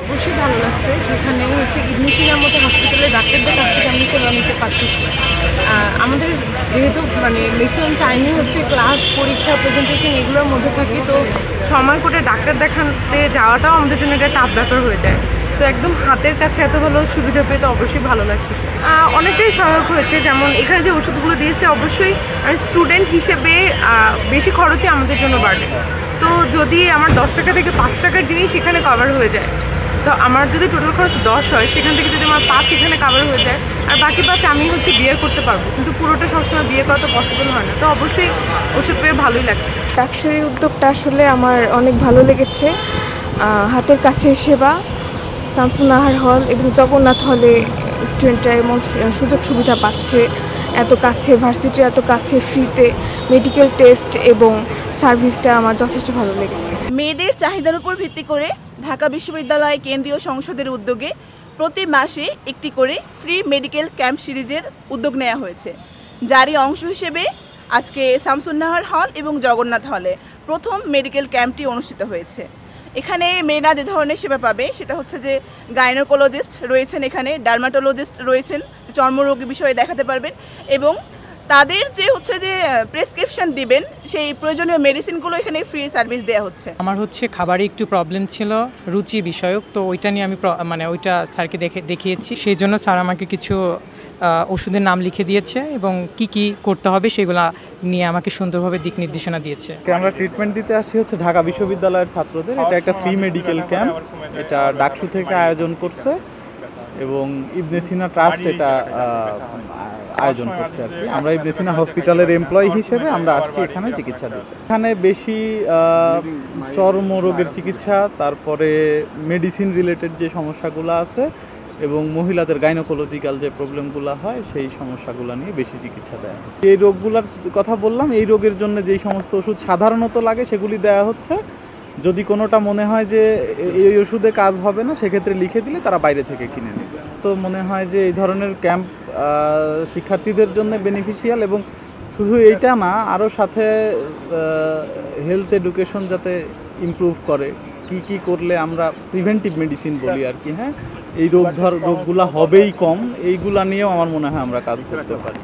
অবশ্যই ভালো লাগছে, যেখানে হচ্ছে ইবনে সিনার মতো হসপিটালের ডাক্তারদের কাছ থেকে আমি সেবা নিতে পারতেছি। আমাদের যেহেতু মানে ম্যাক্সিমাম টাইমই হচ্ছে ক্লাস, পরীক্ষা, প্রেজেন্টেশন এগুলোর মধ্যে থাকি, তো সময় করে ডাক্তার দেখাতে যাওয়াটাও আমাদের জন্য একটা টাফ ব্যাপার হয়ে যায়। তো একদম হাতের কাছে এত ভালো সুবিধা পেয়ে তো অবশ্যই ভালো লাগতেছে। অনেকটাই সহায়ক হয়েছে, যেমন এখানে যে ওষুধগুলো দিয়েছে অবশ্যই স্টুডেন্ট হিসেবে বেশি খরচে আমাদের জন্য বাড়ে। তো যদি আমার 10 টাকা থেকে 5 টাকার জিনিস এখানে কভার হয়ে যায়, তো আমার যদি টোটাল খরচ 10 হয়, সেখান থেকে যদি আমার 5 এখানে কভার হয়ে যায়, আর বাকি 5 আমি হচ্ছে বিয়ে করতে পারবো, কিন্তু পুরোটা সবসময় বিয়ে করা তো পসিবল হয় না। তো অবশ্যই ওষুধ পেয়ে ভালোই লাগছে। ডাক্তারি উদ্যোগটা আসলে আমার অনেক ভালো লেগেছে। হাতের কাছে সেবা, শামসুন্নাহার হল এবং জগন্নাথ হলে স্টুডেন্টরা এমন সুযোগ সুবিধা পাচ্ছে, এত কাছে ভার্সিটি, এত কাছে ফ্রিতে মেডিকেল টেস্ট এবং সার্ভিসটা আমার যথেষ্ট ভালো লেগেছে। মেয়েদের চাহিদার উপর ভিত্তি করে ঢাকা বিশ্ববিদ্যালয় কেন্দ্রীয় সংসদের উদ্যোগে প্রতি মাসে একটি করে ফ্রি মেডিকেল ক্যাম্প সিরিজের উদ্যোগ নেওয়া হয়েছে, যারই অংশ হিসেবে আজকে শামসুন্নাহার হল এবং জগন্নাথ হলে প্রথম মেডিকেল ক্যাম্পটি অনুষ্ঠিত হয়েছে। এখানে মেয়েরা যে ধরনের সেবা পাবে সেটা হচ্ছে যে গাইনোকোলজিস্ট রয়েছেন, এখানে ডার্মাটোলজিস্ট রয়েছেন, চর্মরোগী বিষয়ে দেখাতে পারবেন, এবং তাদের যে হচ্ছে যে প্রেসক্রিপশন দিবেন সেই প্রয়োজনীয় মেডিসিনগুলো এখানে ফ্রি সার্ভিস দেওয়া হচ্ছে। আমার হচ্ছে খাবারে একটু প্রবলেম ছিল, রুচি বিষয়ক, তো ওইটা নিয়ে আমি মানে ওইটা স্যারকে দেখিয়েছি। সেই জন্য স্যার আমাকে কিছু ওষুধের নাম লিখে দিয়েছে এবং কি কি করতে হবে সেগুলো নিয়ে আমাকে সুন্দরভাবে দিক নির্দেশনা দিয়েছে। আমরা ট্রিটমেন্ট দিতে আসি হচ্ছে ঢাকা বিশ্ববিদ্যালয়ের ছাত্রদের। এটা একটা ফ্রি মেডিকেল ক্যাম্প, এটা ডাকসু থেকে আয়োজন করছে এবং ইবনে সিনা ট্রাস্ট এটা আয়োজন করছে আর কি। আমরা ইবনে সিনা হসপিটালের এমপ্লয়ি হিসেবে আমরা আসছি এখানে চিকিৎসা দিতে। এখানে বেশি চর্মরোগের চিকিৎসা, তারপরে মেডিসিন রিলেটেড যে সমস্যাগুলো আছে এবং মহিলাদের গাইনোকোলজিক্যাল যে প্রবলেমগুলো হয় সেই সমস্যাগুলো নিয়ে বেশি চিকিৎসা দেওয়া হচ্ছে। এই রোগগুলোর কথা বললাম, এই রোগের জন্য যেই সমস্ত ওষুধ সাধারণত লাগে সেগুলি দেওয়া হচ্ছে। যদি কোনোটা মনে হয় যে এই ওষুধে কাজ হবে না, সেক্ষেত্রে লিখে দিলে তারা বাইরে থেকে কিনে নেবে। তো মনে হয় যে এই ধরনের ক্যাম্প শিক্ষার্থীদের জন্য বেনিফিশিয়াল, এবং শুধু এইটা না, আরও সাথে হেলথ এডুকেশন যাতে ইমপ্রুভ করে, কি করলে আমরা প্রিভেন্টিভ মেডিসিন বলি আর কি, হ্যাঁ, এই রোগগুলা হবেই কম, এইগুলা নিয়েও আমার মনে হয় আমরা কাজ করতে পারি।